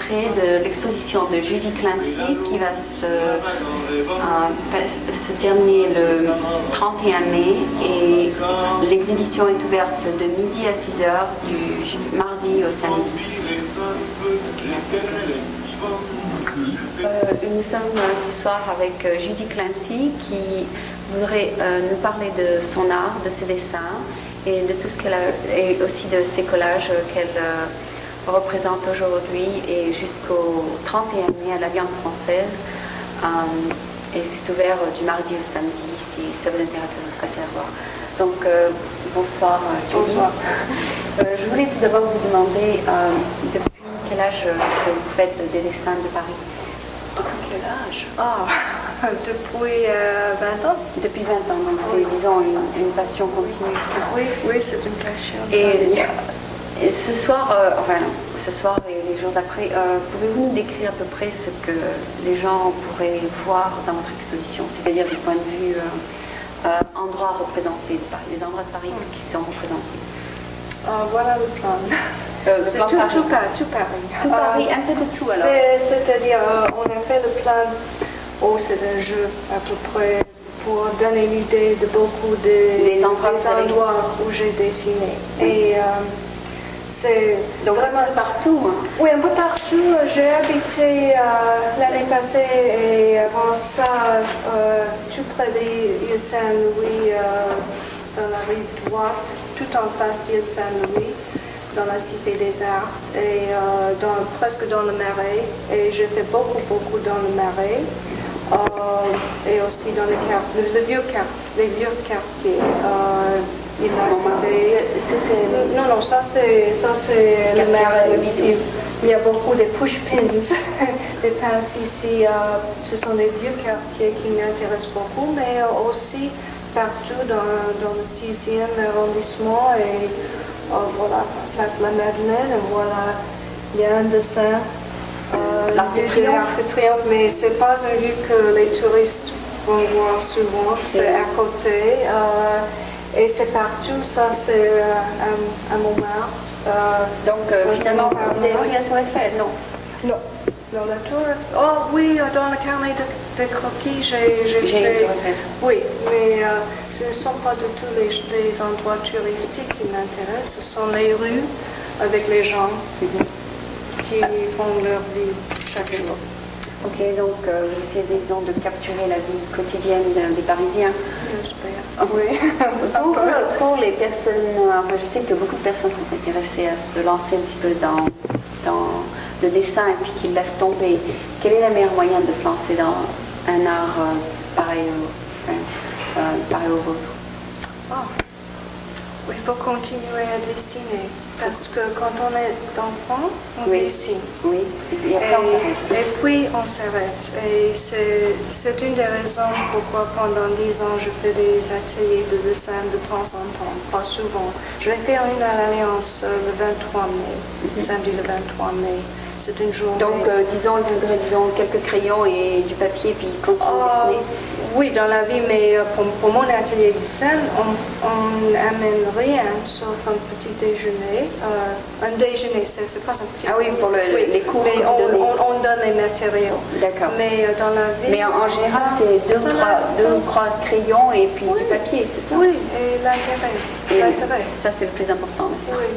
extrait de l'exposition de Judy Clancy qui va se terminer le 31 mai et l'exhibition est ouverte de midi à 6 heures du mardi au samedi. Nous sommes ce soir avec Judy Clancy qui voudrait nous parler de son art, de ses dessins et de tout ce qu'elle a, et aussi de ses collages qu'elle représente aujourd'hui et jusqu'au 31 mai à l'Alliance française. Et c'est ouvert du mardi au samedi si ça vous intéresse de passer la voir. Donc bonsoir Judy. Bonsoir. Je voulais tout d'abord vous demander depuis quel âge que vous faites des dessins de Paris? Depuis quel âge? Depuis 20 ans. Depuis 20 ans, donc c'est, disons, une passion continue. Oui, c'est une passion. Et ce soir, ce soir et les jours d'après, pouvez-vous nous décrire à peu près ce que les gens pourraient voir dans votre exposition, c'est-à-dire du point de vue endroits représentés, les endroits de Paris qui sont représentés? Voilà le plan. C'est tout Paris. Tout Paris, un peu de tout alors. C'est-à-dire, on a fait le plan, c'est un jeu à peu près pour donner l'idée de beaucoup des endroits où j'ai dessiné. Et c'est donc vraiment un peu partout. Hein. Oui, un peu partout. J'ai habité l'année passée et avant ça, tout près de l'île Saint-Louis, dans la rive droite, tout en face d'île Saint-Louis, dans la Cité des Arts et presque dans le Marais. Et j'ai fait beaucoup dans le Marais et aussi dans les vieux quartiers. La Cité. Non, ça c'est le Marais ici. Il y a beaucoup de push-pins, des pinces ici. Ce sont des vieux quartiers qui m'intéressent beaucoup, mais aussi partout dans le 6e arrondissement et voilà, place la Madeleine, et voilà, il y a un dessin, l'Arc de Triomphe, mais ce n'est pas un lieu que les touristes vont voir souvent, c'est à côté, et c'est partout, ça c'est à Montmartre. Donc finalement, vous avez pris la Tour Eiffel, non? Non. Dans la tour. Oh oui, dans le carnet de croquis, j'ai fait. Oui, mais ce ne sont pas du tout les endroits touristiques qui m'intéressent. Ce sont les rues avec les gens qui font leur vie chaque jour. Ok, donc vous essayez, disons, de capturer la vie quotidienne des Parisiens. J'espère. Oui. Pour les personnes, je sais que beaucoup de personnes sont intéressées à se lancer un petit peu dans le dessin et puis qu'ils laissent tomber. Quel est le meilleur moyen de se lancer dans un art pareil au vôtre? Il faut continuer à dessiner parce que quand on est enfant, on dessine. Oui, et puis on s'arrête. Et c'est une des raisons pourquoi pendant 10 ans je fais des ateliers de dessin de temps en temps, pas souvent. Je vais faire une à l'Alliance le 23 mai, samedi le 23 mai. C'est une journée. Donc, disons quelques crayons et du papier, puis continuer à dessiner. Oui, dans la vie, mais pour mon atelier de dessin, on n'amène rien sauf un petit déjeuner. Un déjeuner, c'est pas un petit. Ah oui, pour les cours. Mais on donne les matériaux. D'accord. Mais dans la vie. Mais en général, c'est deux ou trois crayons et puis du papier, c'est ça? Oui, et l'intérêt. Ça, c'est le plus important. Oui.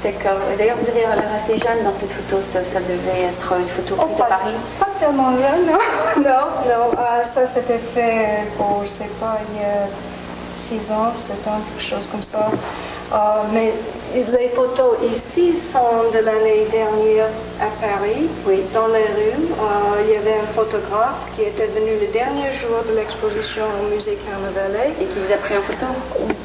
D'accord. D'ailleurs, vous avez l'air assez jeune dans cette photo. Ça devait être une photo prise à Paris. Pas tellement jeune, non. Non. Ça, c'était fait, je ne sais pas, il y a 6 ans, 7 ans, quelque chose comme ça. Mais les photos ici sont de l'année dernière à Paris, dans les rues. Il y avait un photographe qui était venu le dernier jour de l'exposition au musée Carnavalet. Et qui vous a pris en photo?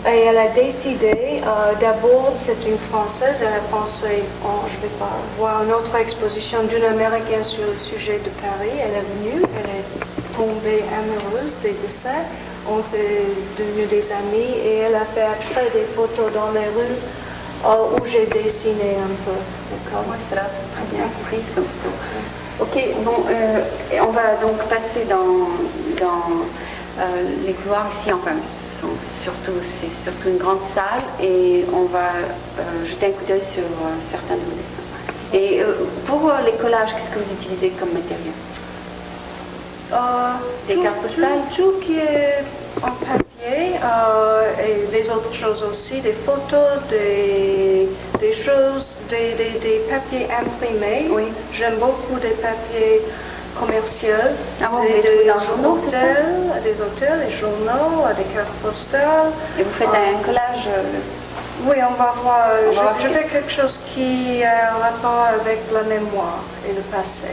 Et elle a décidé, d'abord, c'est une Française, elle a pensé, je ne vais pas voir une autre exposition d'une Américaine sur le sujet de Paris. Elle est venue, elle est tombée amoureuse des dessins. On s'est devenus des amis et elle a fait après des photos dans les rues où j'ai dessiné un peu. D'accord, c'est là, très bien prise comme photo. Ok, bon, on va donc passer dans les couloirs ici, enfin, c'est surtout une grande salle et on va jeter un coup d'œil sur certains de vos dessins. Et pour les collages, qu'est-ce que vous utilisez comme matériau? Des cartes postales? Tout qui est en papier et des autres choses aussi, des photos, des choses, des papiers imprimés. Oui. J'aime beaucoup des papiers commerciaux, Ah bon, vous les trouvez dans les journaux, c'est ça? des hôtels, des journaux, des cartes postales. Et vous faites un collage? Oui, on va voir. On va voir Je fais quelque chose qui a rapport avec la mémoire et le passé.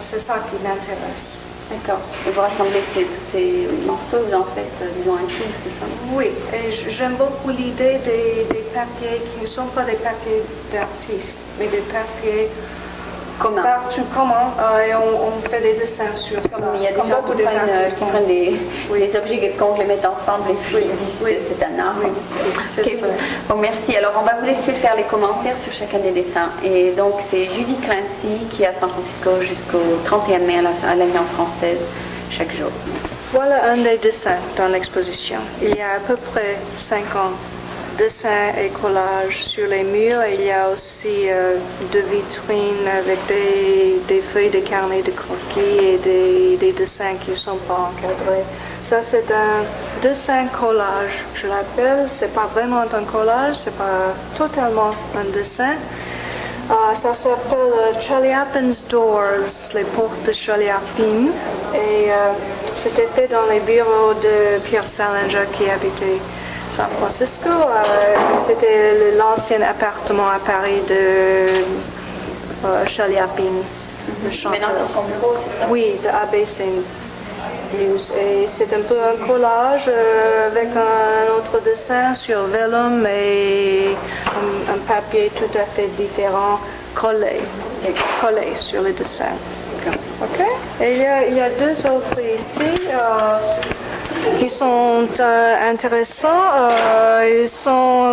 C'est ça qui m'intéresse. D'accord. Et vous rassemblez tous ces morceaux, vous en faites, disons, un film, c'est ça? Oui, et j'aime beaucoup l'idée des papiers qui ne sont pas des papiers d'artistes, mais des papiers Commun. partout communs, et on fait des dessins sur ça. Comme il y a des Comme gens beaucoup qui des prennent, artistes font. des objets quelconques, les mettent ensemble et puis ils disent oui. c'est un art. Oui, c'est Ok. ça. Bon, merci. Alors, on va vous laisser faire les commentaires sur chacun des dessins. Et donc, c'est Judy Clancy qui est à San Francisco jusqu'au 31 mai à l'Alliance française chaque jour. Voilà un des dessins dans l'exposition. Il y a à peu près 50 dessins et collages sur les murs. Il y a aussi deux vitrines avec des feuilles de carnet de croquis et des dessins qui ne sont pas encadrés. Ça, c'est un dessin collage, je l'appelle. C'est pas vraiment un collage, c'est pas totalement un dessin. Ça s'appelle Chaliapin's Doors, les portes de Chaliapin. Et c'était fait dans les bureaux de Pierre Salinger qui habitait San Francisco. C'était l'ancien appartement à Paris de Chaliapin, le chanteur. Maintenant, c'est son bureau, c'est ça? Oui, de ABC News. Et c'est un peu un collage avec un autre dessin sur vellum et un papier tout à fait différent collé sur le dessin. Ok. Et il y a deux autres ici qui sont intéressants. Ils sont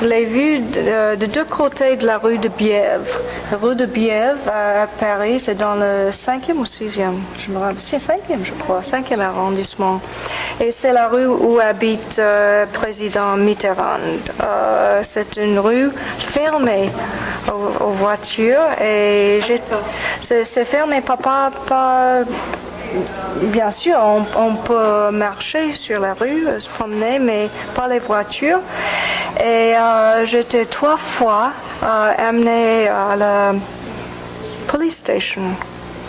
les vues de deux côtés de la rue de Bièvre. La rue de Bièvre à Paris, c'est dans le 5e ou 6e, je me rappelle, c'est 5e je crois, 5e arrondissement. Et c'est la rue où habite président Mitterrand. C'est une rue fermée aux voitures et c'est fermé pas bien sûr, on peut marcher sur la rue, se promener, mais pas les voitures. Et j'étais 3 fois amenée à la police station.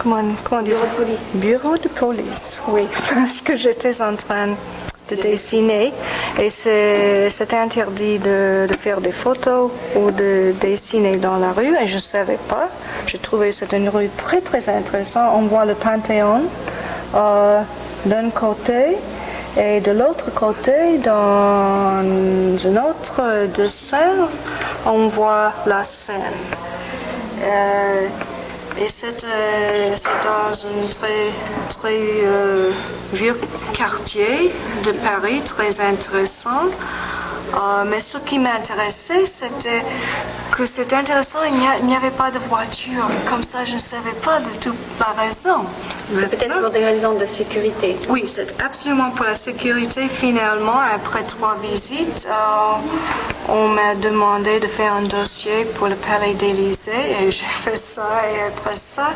Comment dire? Bureau de police. Bureau de police, oui. Parce que j'étais en train de dessiner et c'est interdit de faire des photos ou de dessiner dans la rue et je ne savais pas. J'ai trouvé cette une rue très très intéressante. On voit le Panthéon d'un côté et de l'autre côté dans un autre dessin on voit la Seine. Et c'est dans un très vieux quartier de Paris, très intéressant. Mais ce qui m'intéressait, c'était que c'était intéressant, il n'y avait pas de voiture. Comme ça, je ne savais pas du tout la raison. C'est peut-être pour des raisons de sécurité. Oui, c'est absolument pour la sécurité. Finalement, après 3 visites, on m'a demandé de faire un dossier pour le Palais d'Élysée et j'ai fait ça. Et après ça,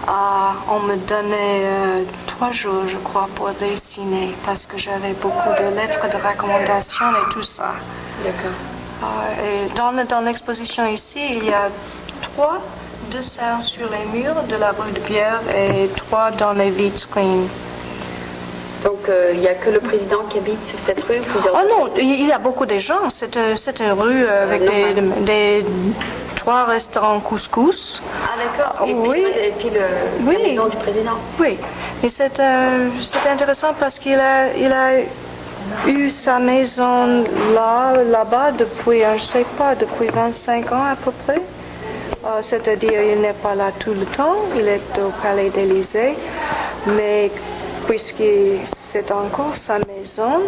on me donnait 3 jours, je crois, pour dessiner parce que j'avais beaucoup de lettres de recommandation et tout ça. D'accord. Et dans l'exposition ici, il y a 3 dessins sur les murs de la rue de Bièvre et 3 dans les vitrines. Donc, il n'y a que le président qui habite sur cette rue? Oh non, il y a beaucoup de gens. C'est une rue avec des 3 restaurants couscous. Ah d'accord. Et Oui. puis la maison du président. Oui, et c'est intéressant parce qu'il a eu sa maison là-bas depuis, je ne sais pas, depuis 25 ans à peu près. C'est-à-dire, il n'est pas là tout le temps, il est au Palais d'Élysée, mais puisque c'est encore sa maison,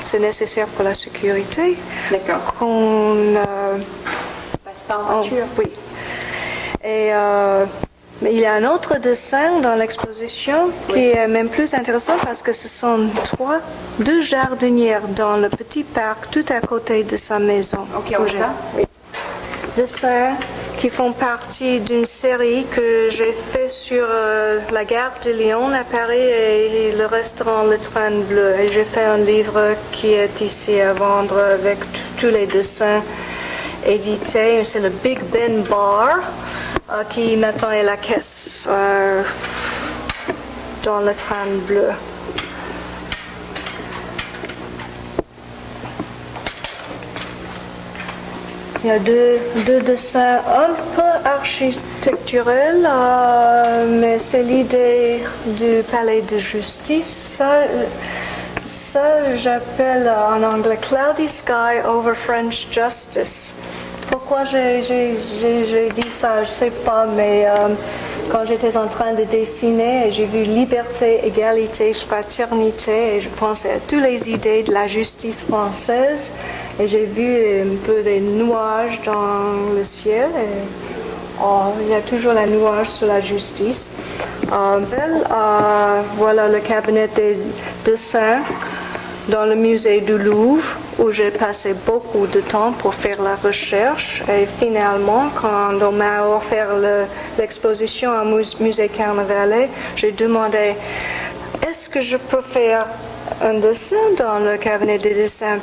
c'est nécessaire pour la sécurité. D'accord. Qu'on Passe pas en voiture. oui. Et mais il y a un autre dessin dans l'exposition qui est même plus intéressant parce que ce sont 2 jardinières dans le petit parc tout à côté de sa maison. Ok, on va. Oui. dessins qui font partie d'une série que j'ai fait sur la gare de Lyon à Paris et le restaurant Le Train Bleu. Et j'ai fait un livre qui est ici à vendre avec tous les dessins édités. C'est le Big Ben Bar qui maintenant est la caisse dans Le Train Bleu. Il y a deux dessins un peu architecturels, mais c'est l'idée du palais de justice. Ça j'appelle en anglais Cloudy Sky over French Justice. Pourquoi j'ai dit ça, je ne sais pas, mais quand j'étais en train de dessiner, j'ai vu liberté, égalité, fraternité, et je pensais à toutes les idées de la justice française, et j'ai vu un peu des nuages dans le ciel, et il y a toujours les nuages sur la justice. Voilà le cabinet des dessins dans le musée du Louvre, où j'ai passé beaucoup de temps pour faire la recherche. Et finalement, quand on m'a offert l'exposition au musée Carnavalet, j'ai demandé est-ce que je peux faire un dessin dans le cabinet des dessins.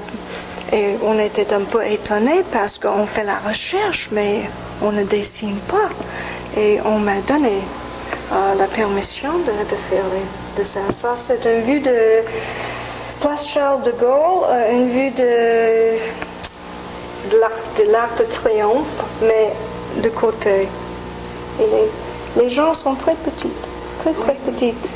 Et on était un peu étonnés parce qu'on fait la recherche, mais on ne dessine pas. Et on m'a donné la permission de faire les dessins. Ça, c'est une vue de Place Charles de Gaulle, une vue de l'Arc de Triomphe, mais de côté. Et les gens sont très petites, très très petites.